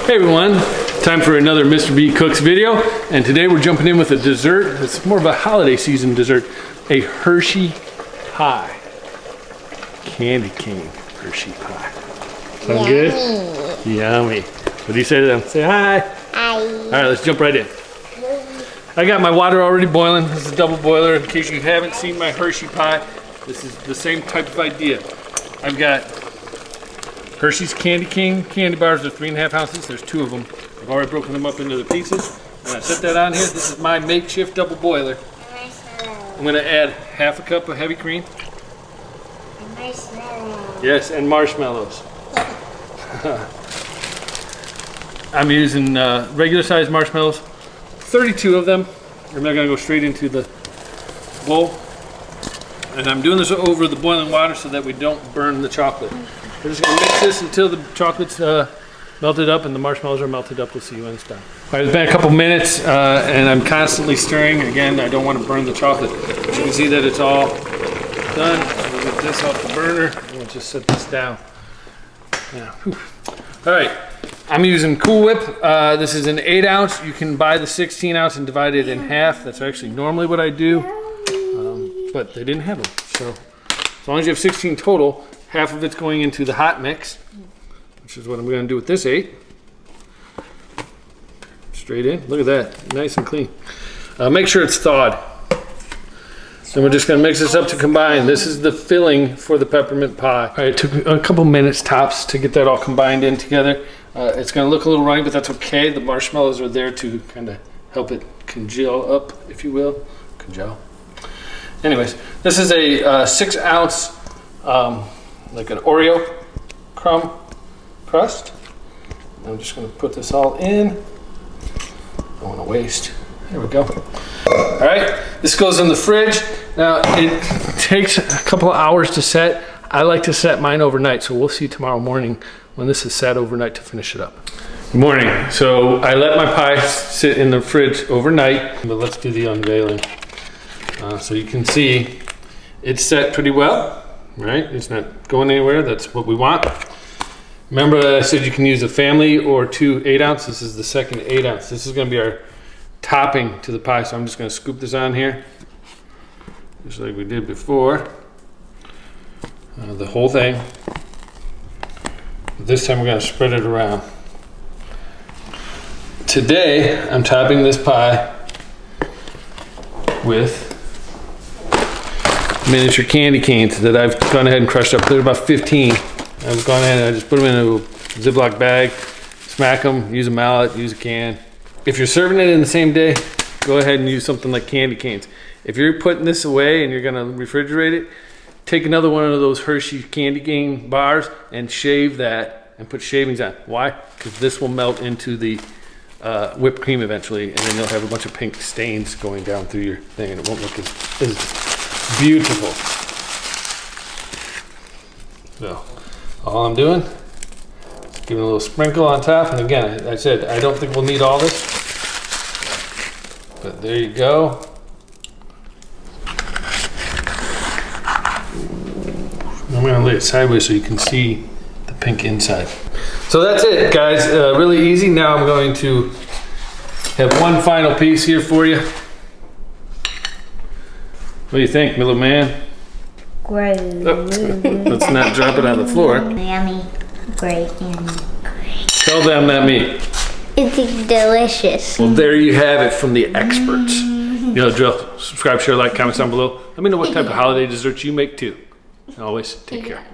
Hey everyone, time for another Mr. B Cooks video, and today we're jumping in with a dessert. It's more of a holiday season dessert, a Hershey pie. Candy cane Hershey pie. Sound good? Yummy. What do you say to them? Say hi. Hi. All right, let's jump right in. I got my water already boiling. This is a double boiler. In case you haven't seen my Hershey pie, this is the same type of idea. I've got Hershey's candy cane candy bars. They're 3.5 ounces. There's 2 of them. I've already broken them up into the pieces. And I set that on here. This is my makeshift double boiler. I'm going to add half a cup of heavy cream. Marshmallows. Yes, and marshmallows. I'm using regular sized marshmallows, 32 of them. And they're going to go straight into the bowl. And I'm doing this over the boiling water so that we don't burn the chocolate. We're just going to mix this until the chocolate's melted up and the marshmallows are melted up. We'll see you when it's done. All right, it's been a couple minutes and I'm constantly stirring. Again, I don't want to burn the chocolate. But you can see that it's all done. We'll get this off the burner. We'll just set this down. Yeah. All right, I'm using Cool Whip. This is an 8 ounce. You can buy the 16 ounce and divide it in half. That's actually normally what I do, but they didn't have them. So as long as you have 16 total, half of it's going into the hot mix, which is what I'm going to do with this 8. Straight in. Look at that. Nice and clean. Make sure it's thawed. Then we're just going to mix this up to combine. This is the filling for the peppermint pie. All right, it took a couple minutes tops to get that all combined in together. It's going to look a little runny, but that's okay. The marshmallows are there to kind of help it congeal up, if you will. Congeal. Anyways, this is a 6 ounce like an Oreo crumb crust. I'm just going to put this all in. Don't want to waste. There we go. All right, this goes in the fridge. Now it takes a couple of hours to set. I like to set mine overnight, so we'll see tomorrow morning when this is set overnight to finish it up. Good morning. So I let my pie sit in the fridge overnight, but let's do the unveiling. So you can see it's set pretty well. Right, it's not going anywhere. That's what we want. Remember that I said you can use a family or 2 8 ounce. This is the second 8 ounce. This is going to be our topping to the pie. So I'm just going to scoop this on here, just like we did before. The whole thing. This time we're going to spread it around. Today I'm topping this pie with miniature candy canes that I've gone ahead and crushed up. There's about 15. I've gone ahead and I just put them in a Ziploc bag, smack them, use a mallet, use a can. If you're serving it in the same day, go ahead and use something like candy canes. If you're putting this away and you're gonna refrigerate it, take another one of those Hershey candy cane bars and shave that and put shavings on. Why? Because this will melt into the whipped cream eventually, and then you'll have a bunch of pink stains going down through your thing, and it won't look as beautiful. So all I'm doing is giving a little sprinkle on top, and again, I said I don't think we'll need all this, but there you go. I'm going to lay it sideways so you can see the pink inside. So that's it, guys. Really easy. Now I'm going to have one final piece here for you. What do you think, little man? Great. Oh, let's not drop it on the floor. Yummy. Great. Yummy. Tell them that me. It's delicious. Well, there you have it from the experts. You know the drill. Subscribe, share, like, comment down below. Let me know what type of holiday desserts you make too. And always take care.